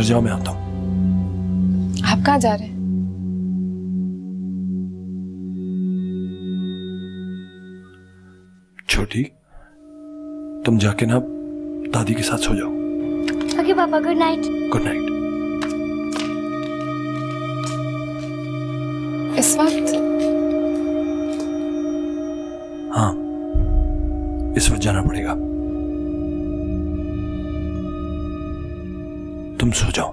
अंदर जाओ, मैं आता हूँ। आप कहाँ जा रहे हैं? छोटी, तुम जाके ना दादी के साथ सो जाओ। ओके पापा, गुड नाइट। Good night. इस वक्त? हाँ, इस वक्त जाना पड़ेगा। तुम सो जाओ।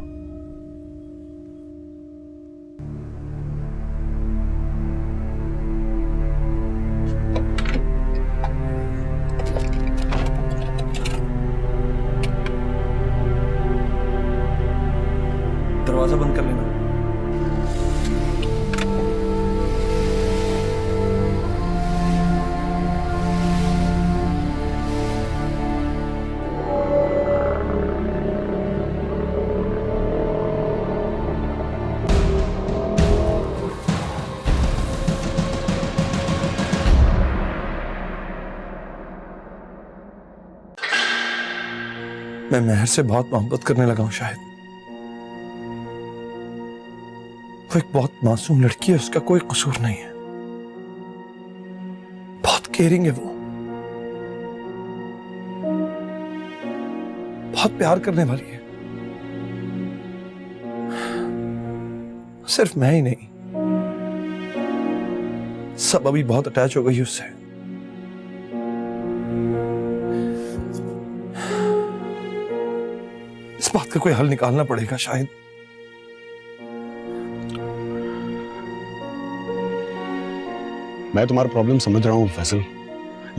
दरवाजा बंद कर लेना। मैं मेहर से बहुत मोहब्बत करने लगा हूं शायद। वो एक बहुत मासूम लड़की है, उसका कोई कसूर नहीं है। बहुत केयरिंग है वो, बहुत प्यार करने वाली है। सिर्फ मैं ही नहीं, सब अभी बहुत अटैच हो गई उससे। इस बात का कोई हल निकालना पड़ेगा शायद। मैं तुम्हारा प्रॉब्लम समझ रहा हूं फैसल,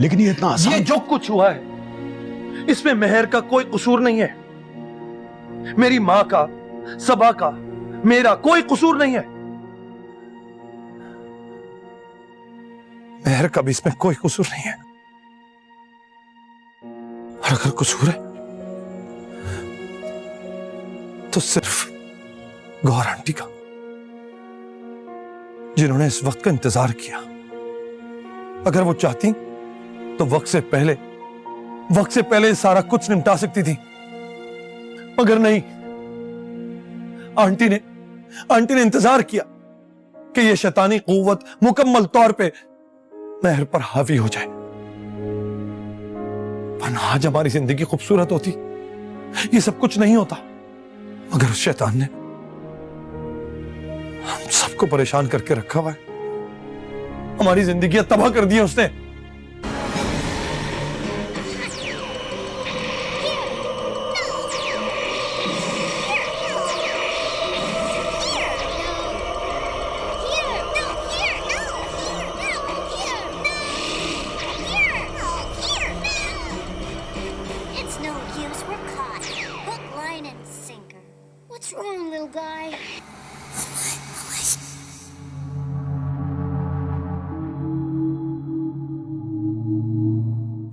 लेकिन ये इतना आसान। ये जो कुछ हुआ है इसमें मेहर का कोई कसूर नहीं है। मेरी मां का, सबा का, मेरा कोई कसूर नहीं है। मेहर का भी इसमें कोई कसूर नहीं है। और अगर कसूर है तो सिर्फ गौर आंटी का, जिन्होंने इस वक्त का इंतजार किया। अगर वो चाहती तो वक्त से पहले सारा कुछ निपटा सकती थी, मगर नहीं। आंटी ने इंतजार किया कि यह शैतानी कुव्वत मुकम्मल तौर पे मेहर पर हावी हो जाए। वरना आज हमारी जिंदगी खूबसूरत होती, ये सब कुछ नहीं होता। मगर उस शैतान ने हम सबको परेशान करके रखा हुआ है। हमारी जिंदगी तबाह कर दी है उसने। It's no use, we're caught. Hook, line, and sinker. What's wrong, little guy?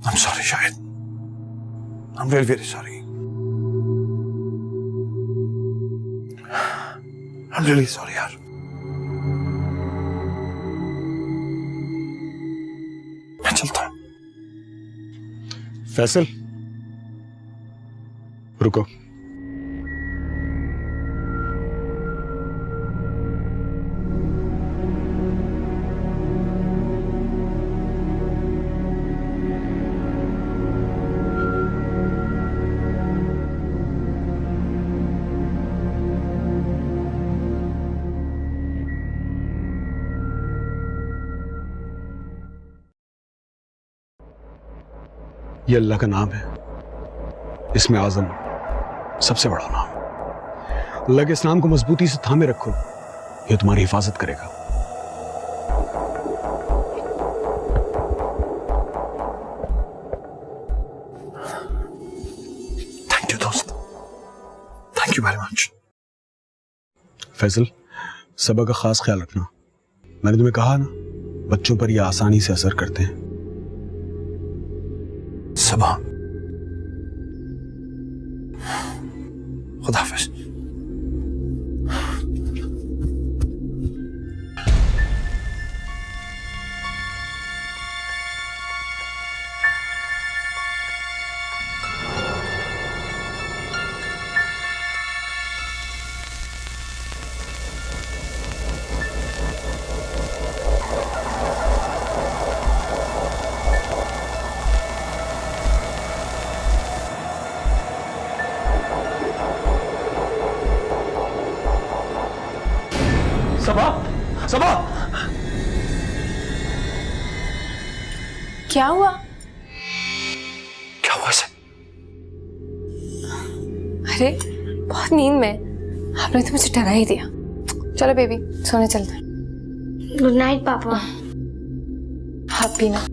I'm sorry, Shahid. I'm very, very sorry. I'm really sorry, यार। मैं चलता हूं। फैसल, रुको। ये अल्लाह का नाम है, इसमें आजम सबसे बड़ा नाम। अल्लाह के इस नाम को मजबूती से थामे रखो, ये तुम्हारी हिफाजत करेगा। थैंक यू दोस्त, thank you very much. Faisal, Saba का खास ख्याल रखना। मैंने तुम्हें कहा ना, बच्चों पर यह आसानी से असर करते हैं। सबा, खुदा हाफिज। सबा, क्या हुआ? क्या हुआ इसे? अरे बहुत नींद में, आपने तो मुझे डरा ही दिया। चलो बेबी सोने चलते हैं। गुड नाइट पापा। आप पीना।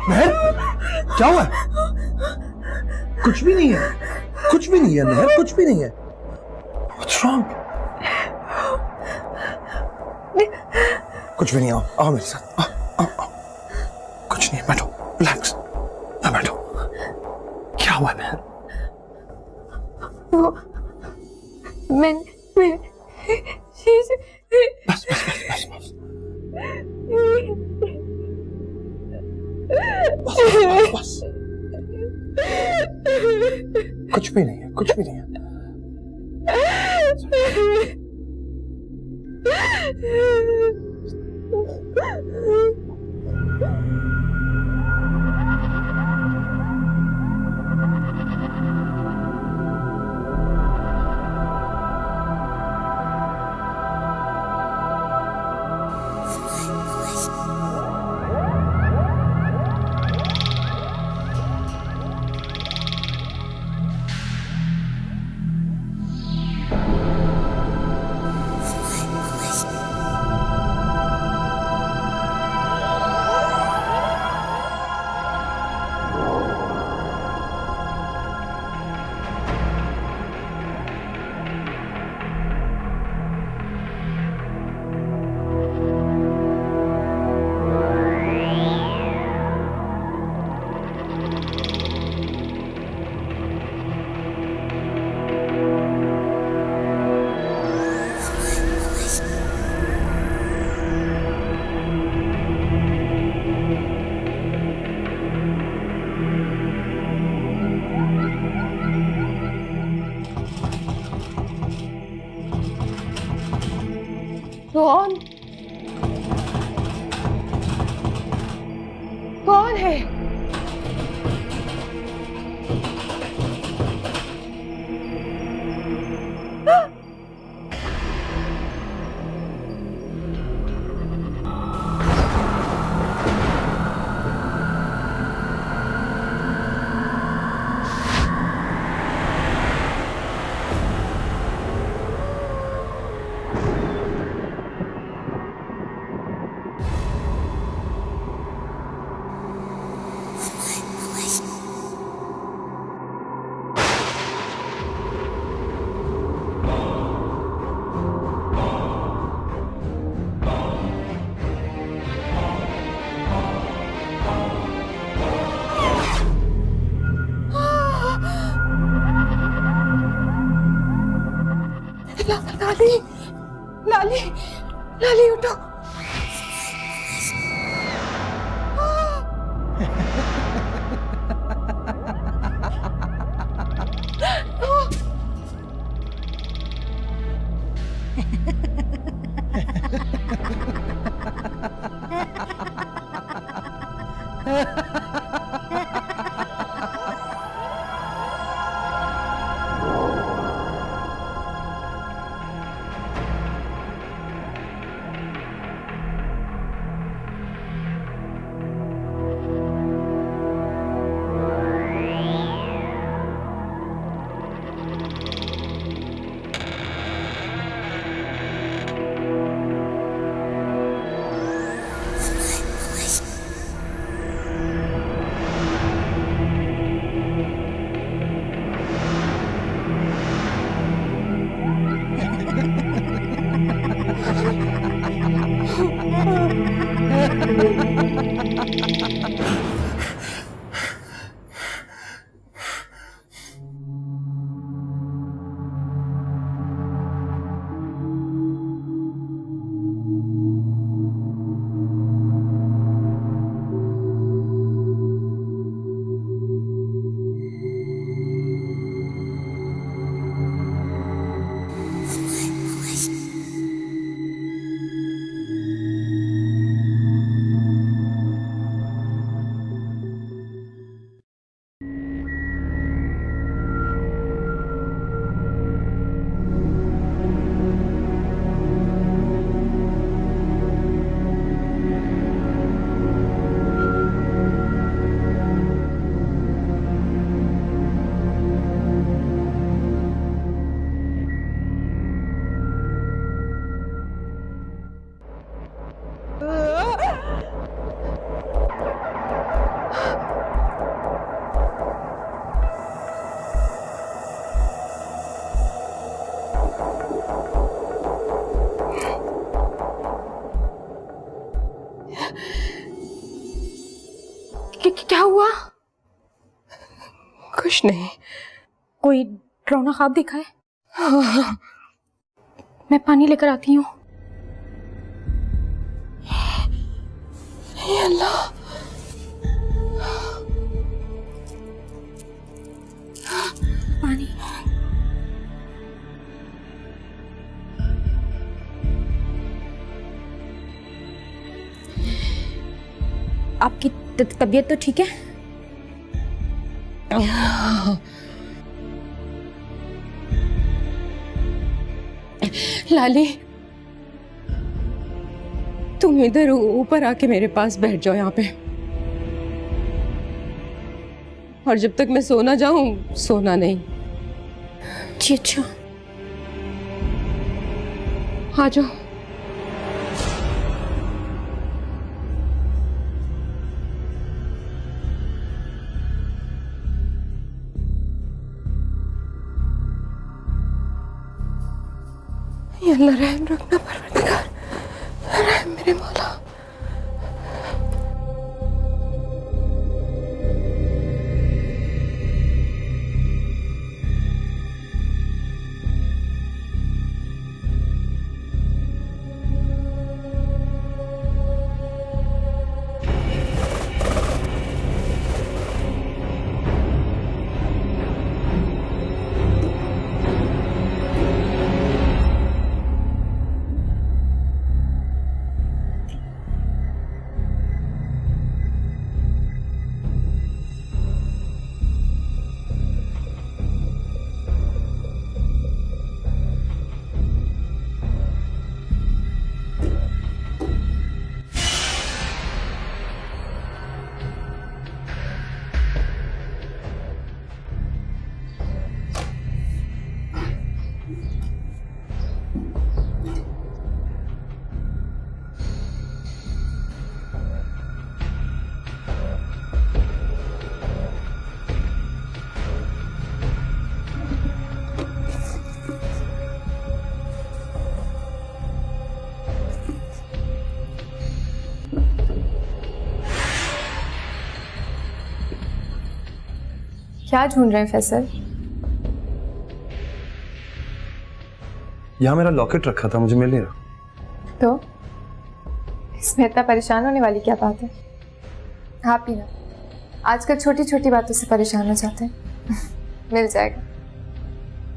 महर, क्या हुआ? कुछ भी नहीं है, कुछ भी नहीं है महर, कुछ भी नहीं है। What's wrong? कुछ भी नहीं, आओ आओ मेरे साथ, आओ आओ आओ। कुछ नहीं है, बैठो, रिलैक्स, बैठो। क्या हुआ महर? वो मैं बस बस बस बस बस बस बस। कुछ भी नहीं है, कुछ भी नहीं है। कौन कौन है? लाली लाली लाली उठो। क्या हुआ? कुछ नहीं। कोई डरावना ख्वाब देखा है? मैं पानी लेकर आती हूँ। हे अल्लाह, पानी। आपकी तबीयत तो ठीक है? लाली, तुम इधर ऊपर आके मेरे पास बैठ जाओ यहाँ पे, और जब तक मैं सोना जाऊं सोना नहीं। जी अच्छा। आ जाओ। अल्लाह रहम रखना परवरदिगार, रहम मेरे मौला। क्या ढूंढ रहे हैं फैसल? यहां मेरा लॉकेट रखा था, मुझे मिल नहीं रहा। तो इसमें इतना परेशान होने वाली क्या बात है? आप ही ना आजकल छोटी छोटी बातों से परेशान हो जाते हैं। मिल जाएगा।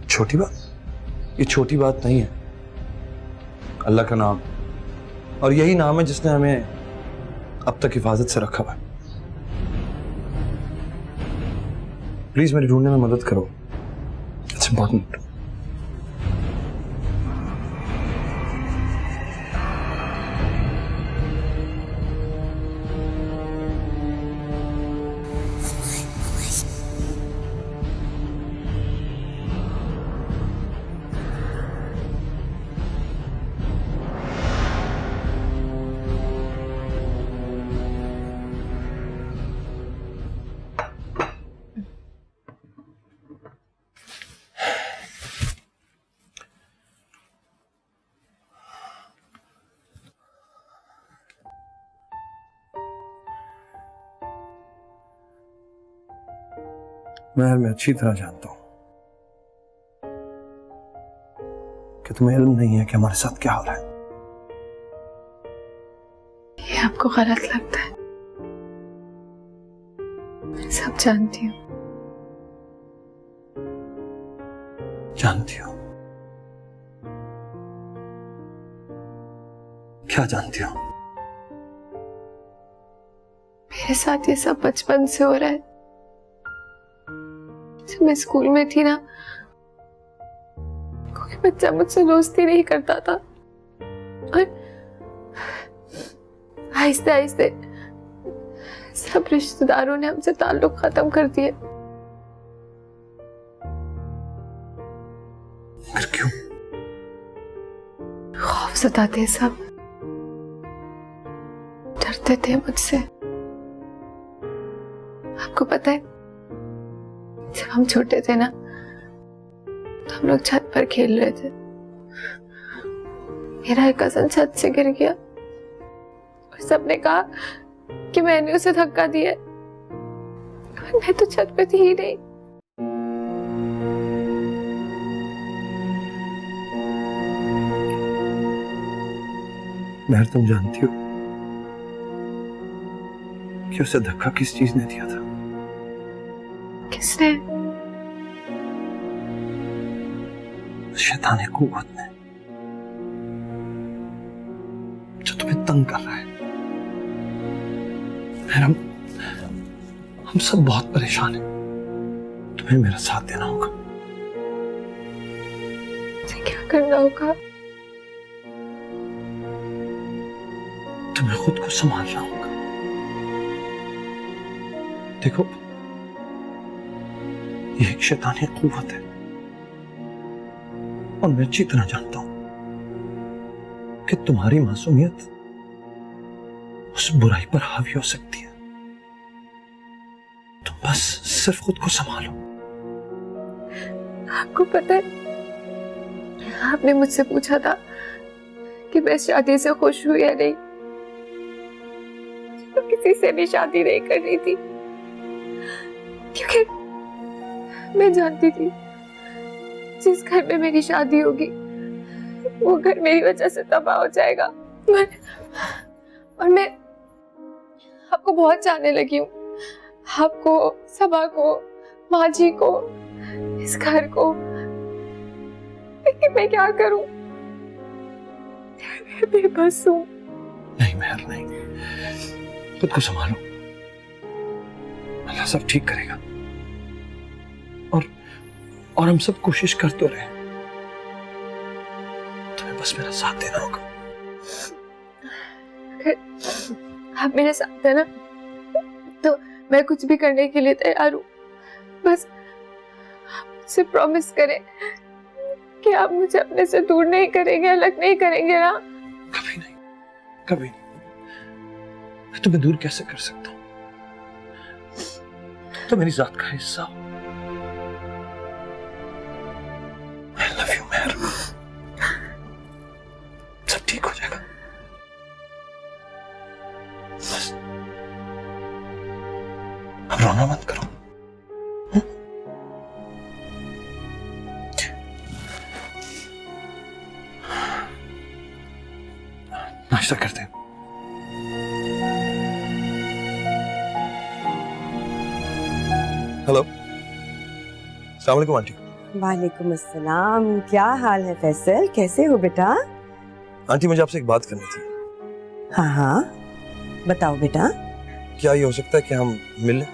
छोटी बात? ये छोटी बात नहीं है। अल्लाह का नाम, और यही नाम है जिसने हमें अब तक हिफाजत से रखा हुआ है। प्लीज मेरी ढूंढने में मदद करो, इट्स इंपॉर्टेंट। मैं अच्छी तरह जानता हूं कि तुम्हें इल्म नहीं है कि हमारे साथ क्या हो रहा है। ये आपको गलत लगता है, मैं सब जानती हूँ। जानती हो? क्या जानती हो? मेरे साथ ये सब बचपन से हो रहा है। जब मैं स्कूल में थी ना, कोई बच्चा मुझसे दोस्ती नहीं करता था, और आहिस्ते आहिस्ते सब रिश्तेदारों ने हमसे ताल्लुक खत्म कर दिए। फिर क्यों? खौफ सताते सब, डरते थे मुझसे। आपको पता है, जब हम छोटे थे ना, तो हम लोग छत पर खेल रहे थे। मेरा एक कजन छत से गिर गया और सबने कहा कि मैंने उसे धक्का दिया। मैं तो छत पे थी ही नहीं। महर, तुम जानती हो कि उसे धक्का किस चीज ने दिया था? किसने? शैतानी कुव्वत ने, जो तुम्हें तंग कर रहा है। महर, हम सब बहुत परेशान हैं। तुम्हें मेरा साथ देना होगा। मुझे क्या करना होगा? तुम्हें खुद को संभालना होगा। देखो, ये एक शैतानी कुव्वत है और मैं अच्छी तरह जानता हूं कि तुम्हारी मासूमियत उस बुराई पर हावी हो सकती है। तुम बस सिर्फ खुद को संभालो। आपको पता है, आपने मुझसे पूछा था कि मैं शादी से खुश हूं या नहीं। तो किसी से भी शादी नहीं करनी थी, क्योंकि मैं जानती थी जिस घर में मेरी शादी होगी वो घर मेरी वजह से तबाह हो जाएगा। और मैं आपको बहुत चाहने लगी हूँ, आपको, सबा को, माँ जी को, इस घर को। लेकिन मैं क्या करूं? मैं बेबस हूं। नहीं महर, नहीं, खुद को संभालो। अल्लाह सब ठीक करेगा। और हम सब कोशिश कर तो रहे। तुम्हें बस मेरा साथ देना होगा। अगर आप मेरे साथ है ना, तो मैं कुछ भी करने के लिए तैयार हूँ। बस आप मुझसे प्रॉमिस करें कि आप मुझे अपने से दूर नहीं करेंगे, अलग नहीं करेंगे ना? कभी नहीं, कभी नहीं। मैं तुम्हें दूर कैसे कर सकता हूँ? तो मेरी जात का हिस्सा हो। I love you, महर। सब ठीक हो जाएगा। बस अब रोना मत करो। नाश्ता करते हैं। हेलो, अस्सलाम वालेकुम आंटी। वालेकुम अस्सलाम। क्या हाल है फैसल, कैसे हो बेटा? आंटी, मुझे आपसे एक बात करनी थी। हाँ हाँ, बताओ बेटा। क्या ये हो सकता है कि हम मिलें?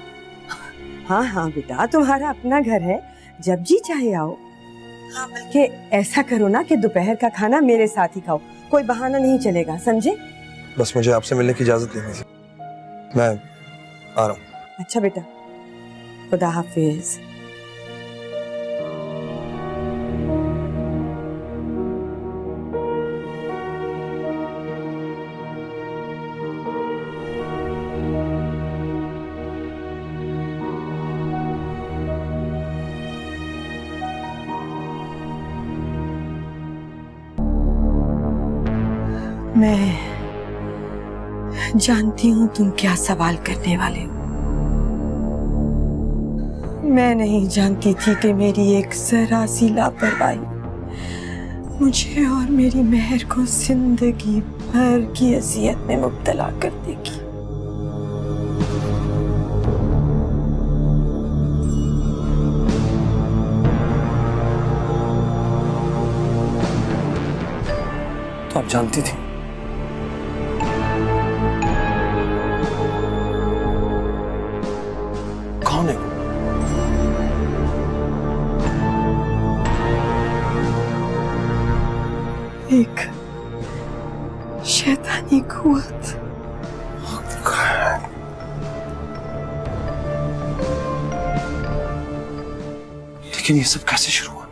हाँ हाँ बेटा, तुम्हारा अपना घर है, जब जी चाहे आओ। हाँ, बल्कि ऐसा करो ना कि दोपहर का खाना मेरे साथ ही खाओ, कोई बहाना नहीं चलेगा, समझे? बस मुझे आपसे मिलने की इजाजत लेनी थी। मैं आ रहा हूँ। अच्छा बेटा, खुदा हाफिज। मैं जानती हूँ तुम क्या सवाल करने वाले हो। मैं नहीं जानती थी कि मेरी एक जरा सी लापरवाही मुझे और मेरी महर को जिंदगी भर की अजियत में मुब्तला कर देगी। तो आप जानती थी? कौन है वो? एक शैतानी कुव्वत। लेकिन ये सब कैसे शुरू हुआ?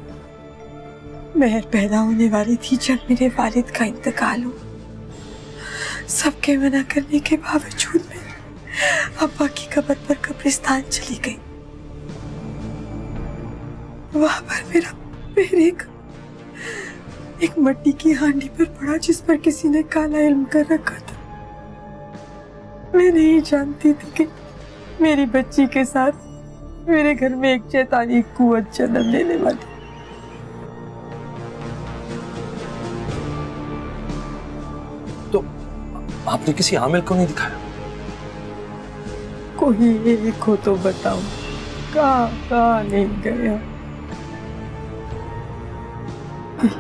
महर पैदा होने वाली थी जब मेरे वालिद का इंतकाल हुआ। सबके मना करने के बावजूद मैं अब्बा की कब्र पर कब्रिस्तान चली गई। वहां पर मेरा पैर एक मट्टी की हांडी पर पड़ा जिस पर किसी ने काला इल्म कर रखा था। मैं नहीं जानती थी कि मेरी बच्ची के साथ मेरे घर में एक शैतानी कुव्वत जन्म लेने वाली। तो आपने किसी आमिल को नहीं दिखाया? कोई एक हो तो बताओ, कहाँ नहीं गया।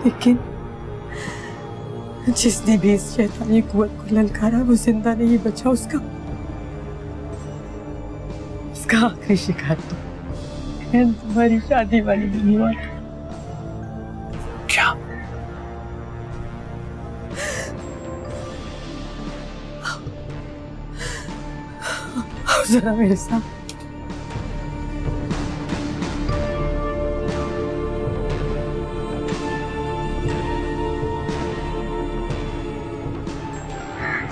लेकिन जिसने भी इस शैतानी कुव्वत को ललकारा वो जिंदा नहीं बचा। उसका आखिरी शिकार तो तुम्हारी शादी वाली नहीं हुआ। क्या? आओ जरा मेरे साथ।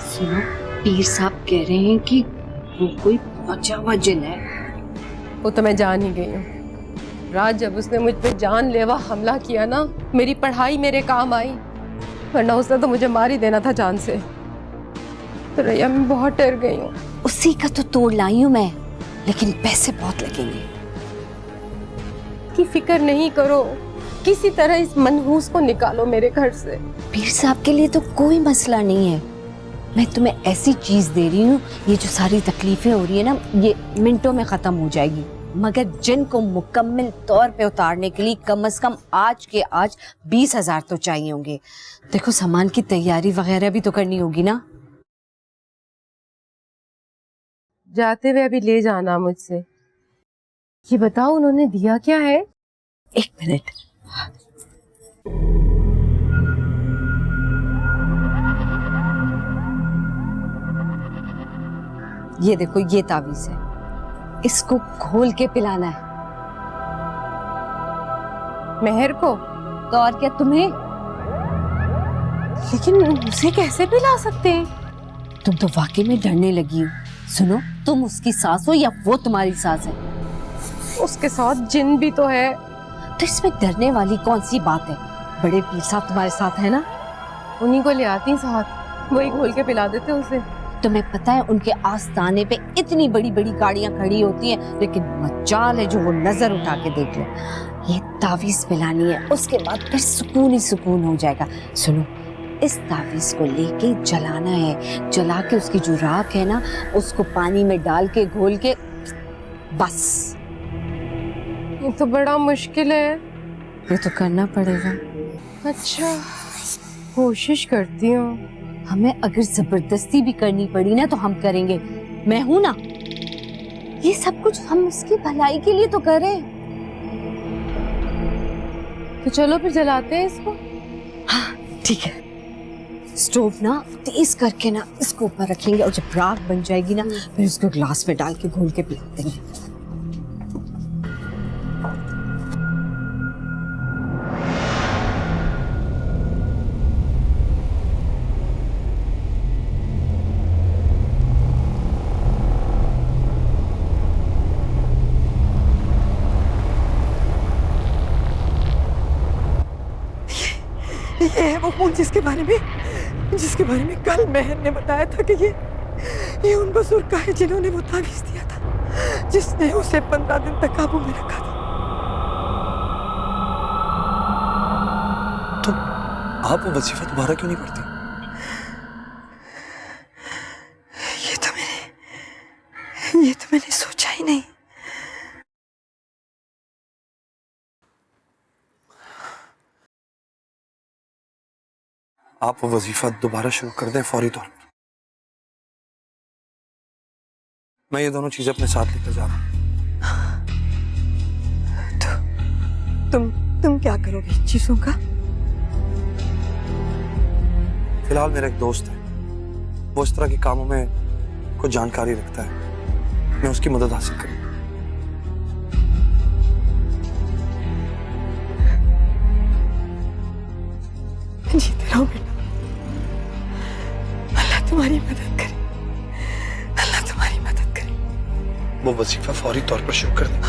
सुनो, पीर साहब कह रहे हैं कि वो कोई बचा हुआ जिन है। वो तो मैं जान ही गई हूँ। राज, जब उसने मुझ पे जानलेवा हमला किया ना, मेरी पढ़ाई मेरे काम आई, वरना उसने तो मुझे मार ही देना था जान से। तो रैया, मैं बहुत डर गई हूँ। उसी का तो तोड़ लाई हूँ मैं, लेकिन पैसे बहुत लगेंगे। की फिक्र नहीं करो, किसी तरह इस मनहूस को निकालो मेरे घर से। पीर साहब के लिए तो कोई मसला नहीं है। मैं तुम्हें ऐसी चीज दे रही हूँ, ये जो सारी तकलीफें हो रही है ना, ये मिनटों में खत्म हो जाएगी। मगर जिन को मुकम्मल तौर पे उतारने के लिए कम से कम आज के आज 20,000 तो चाहिए होंगे। देखो, सामान की तैयारी वगैरह भी तो करनी होगी ना। जाते हुए अभी ले जाना मुझसे। ये बताओ, उन्होंने दिया क्या है? एक मिनट। ये देखो, ये तावीज है, इसको खोल के पिलाना है। मेहर को? तो और क्या तुम्हें? लेकिन उसे कैसे पिला सकते हैं? तुम तो वाकई में डरने लगी हो। सुनो, तुम उसकी सास हो या वो तुम्हारी सास है? उसके साथ जिन भी तो है। तो इसमें डरने वाली कौन सी बात है? बड़े पीर साहब तुम्हारे साथ है ना, उन्हीं को ले आती साथ, वही घोल के पिला देते उसे। तुम्हें पता है उनके आस्थाने पे इतनी बड़ी बड़ी गाड़ियां खड़ी होती हैं, लेकिन मजाल है जो वो नजर उठा के देख ले। ये तावीज पिलानी है, उसके बाद फिर सुकून ही सुकून हो जाएगा। सुनो, इस तावीज को लेके जलाना है, जला के उसकी जो राख है ना, उसको पानी में डाल के घोल के, बस। ये तो बड़ा मुश्किल है। ये तो करना पड़ेगा। अच्छा, कोशिश करती हूँ। हमें अगर जबरदस्ती भी करनी पड़ी ना तो हम करेंगे। मैं हूं ना, ये सब कुछ हम उसकी भलाई के लिए तो कर रहे हैं। तो चलो फिर जलाते हैं इसको। हाँ ठीक है। स्टोव ना तेज करके ना इसको ऊपर रखेंगे, और जब राख बन जाएगी ना फिर उसको ग्लास में डाल के घोल के पिला देंगे। ये है वो खून जिसके बारे में कल मेहर ने बताया था कि ये उन बुजुर्ग का है जिन्होंने वो तावीज दिया था, जिसने उसे 15 दिन तक काबू में रखा था। तो आप वो वजीफा दोबारा क्यों नहीं पढ़ती? ये तो मैंने सोचा ही नहीं। आप वो वजीफा दोबारा शुरू कर दें फौरी तौर पर। मैं ये दोनों चीजें अपने साथ लेकर जा रहा हूं। तो तुम क्या करोगे इन चीजों का? फिलहाल मेरा एक दोस्त है, वो इस तरह के कामों में कुछ जानकारी रखता है, मैं उसकी मदद हासिल करूंगा। जीते रहो बेटा, अल्लाह तुम्हारी मदद करे, अल्लाह तुम्हारी मदद करे। वो वजीफा फौरी तौर पर शुरू कर दें।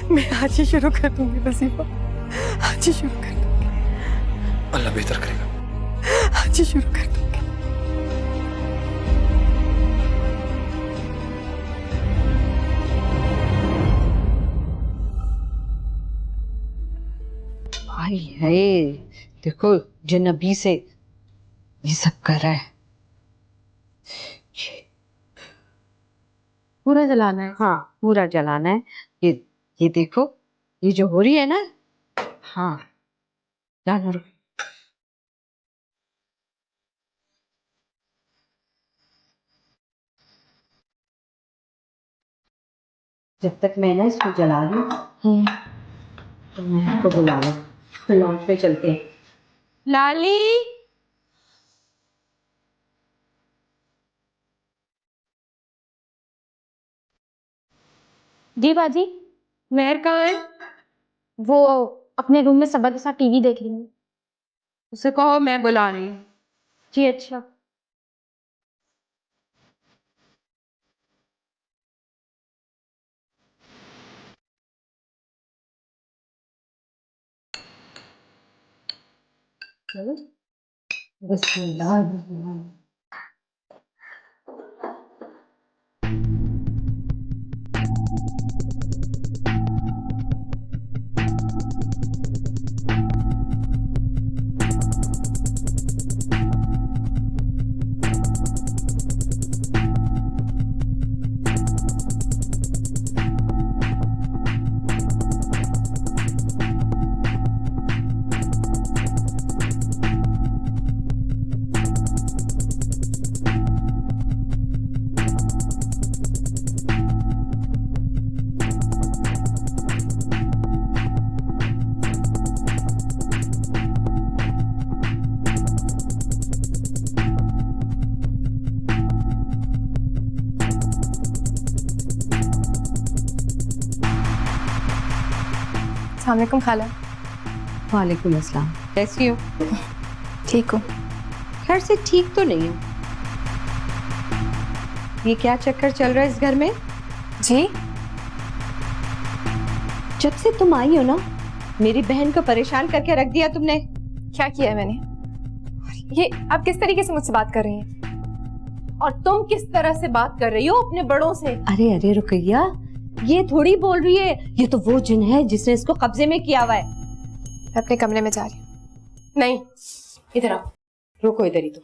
मैं आज ही शुरू कर दूंगी वजीफा, आज ही शुरू कर दूंगी। अल्लाह बेहतर करेगा। आज ही शुरू कर दूंगी। हाय, देखो जिन अभी से ये सब कर रहा है। पूरा जलाना है? हाँ, पूरा जलाना है। ये देखो, ये जो हो रही है ना, हाँ जानो रुक। जब तक मैं ना इसको जला रही हूँ तो मैं इसको बुला लूँ, फिर लॉन्च पे चलते हैं। लाली, जी बाजी। मेहर कहाँ है? वो अपने रूम में सबा के साथ टीवी देख रही है। उसे कहो मैं बुला रही हूँ। जी अच्छा। चलो, बिस्मिल्लाह। अस्सलाम वालेकुम खाला। वालेकुम अस्सलाम। कैसी हो? ठीक हो? खैर से ठीक तो नहीं हूँ। ये क्या चक्कर चल रहा है इस घर में? जी जब से तुम आई हो ना, मेरी बहन को परेशान करके रख दिया तुमने। क्या किया है मैंने? ये आप किस तरीके से मुझसे बात कर रही हैं? और तुम किस तरह से बात कर रही हो अपने बड़ों से? अरे अरे रुकैया, ये थोड़ी बोल रही है, ये तो वो जिन है जिसने इसको कब्जे में किया हुआ है। मैं अपने कमरे में जा रही हूँ। नहीं, इधर आओ, रुको इधर ही तुम।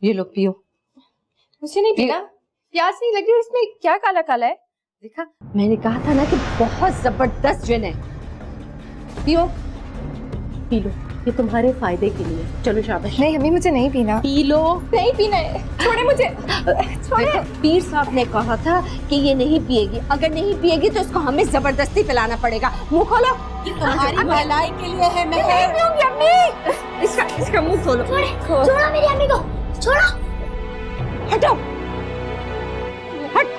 ये लो पियो। मुझे नहीं पीना, प्यास नहीं लग रही। इसमें क्या काला काला है? देखा, मैंने कहा था ना कि बहुत जबरदस्त जिन है। पियो। पी लो, ये तुम्हारे फायदे के लिए। चलो शाबाश। नहीं अम्मी मुझे नहीं पीना। P low. नहीं पीना है, छोड़े मुझे। देखो, पीर साहब ने कहा था कि ये नहीं पिएगी, अगर नहीं पिएगी तो इसको हमें जबरदस्ती पिलाना पड़ेगा। मुंह खोलो। ये तुम्हारी भलाई के लिए है। मैं नहीं पीऊंगी अम्मी। इसका मुंह खोलो। छोड़ो मेरी अम्मी को, छोड़ो। हटो, हट।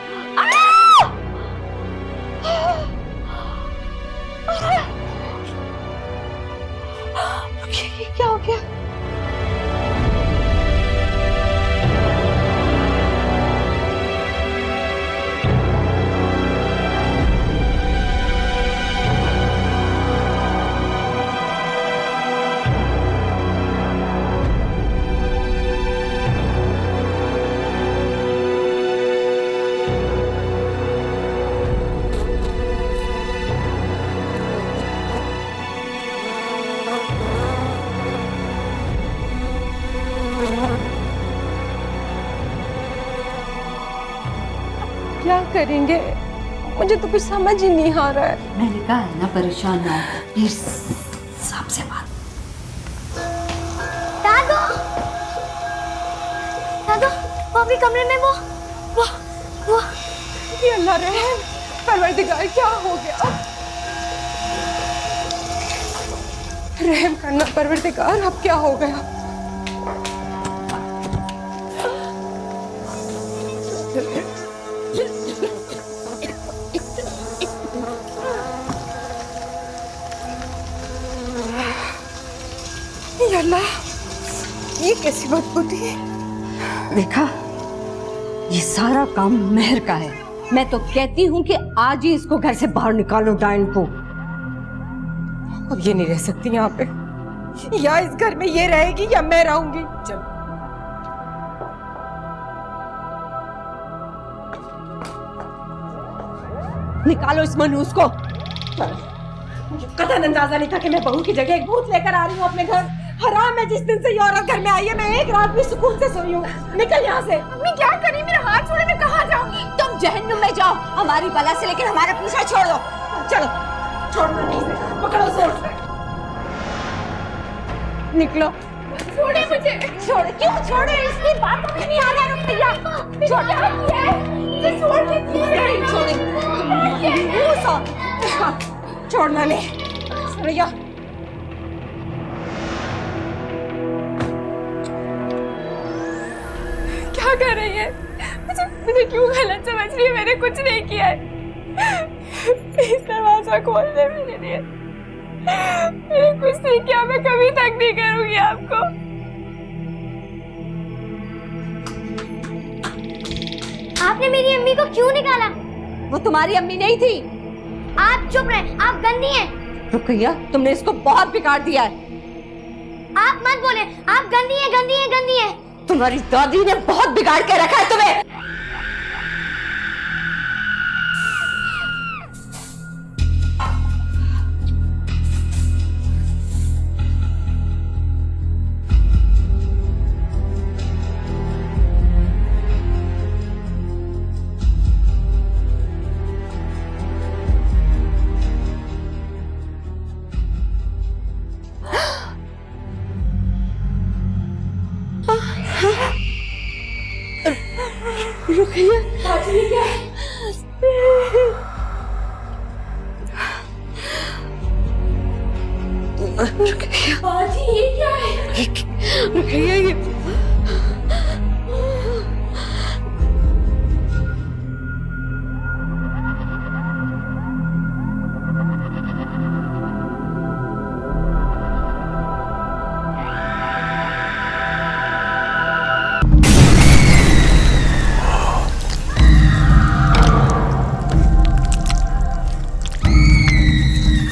ये क्या हो गया? क्या करेंगे? मुझे तो कुछ समझ ही नहीं आ रहा है। मैंने कहा है ना, परेशान ना हो। पीर साहब से बात। दादू, दादू, वो अभी कमरे में वो ये अल्लाह रहम, परवरदिगार क्या हो गया? रहम करना परवरदिगार, अब क्या हो गया? या अल्लाह, ये कैसी बदबू थी? देखा, ये सारा काम मेहर का है। मैं तो कहती हूँ कि आज ही इसको घर से बाहर निकालो, डायन को। अब ये नहीं रह सकती यहाँ पे। या इस घर में ये रहेगी या मैं रहूंगी। चल। निकालो इस मनहूस को। मुझे कतई अंदाजा नहीं था कि मैं बहू की जगह एक भूत लेकर आ रही हूँ अपने घर। हराम है जिस दिन से ये औरत घर में आई है, मैं एक रात भी सुकून से सोई हूँ। निकल यहाँ से। अम्मी क्या करी, मेरा हाथ छोड़े, मैं कहाँ जाऊंगी? तुम जहन्नुम में जाओ, हमारी बला से लेकर हमारा पीछा छोड़ दो। चलो छोड़ना नहीं, पकड़ो जोर से। निकलो। छोड़े मुझे। छोड़, क्यों छोड़े? इसकी बातों में नहीं आ रहा रुपया। छोड़ना नहीं भैया। क्या कर रही है? मुझे क्यों गलत समझ रही है? मैंने कुछ नहीं किया है। इस दरवाजा खोलने मेरे लिए। मैंने कुछ नहीं किया, मैं कभी तक नहीं करूंगी आपको। आपने मेरी अम्मी को क्यों निकाला? वो तुम्हारी अम्मी नहीं थी। आप चुप रहे, आप गंदी हैं। रुकैया, तुमने इसको बहुत बिगाड़ दिया है। आप मत बोले, आप गंदी हैं, गंदी हैं, गंदी हैं। तुम्हारी दादी ने बहुत बिगाड़ के रखा है तुम्हें। रुकैया, ये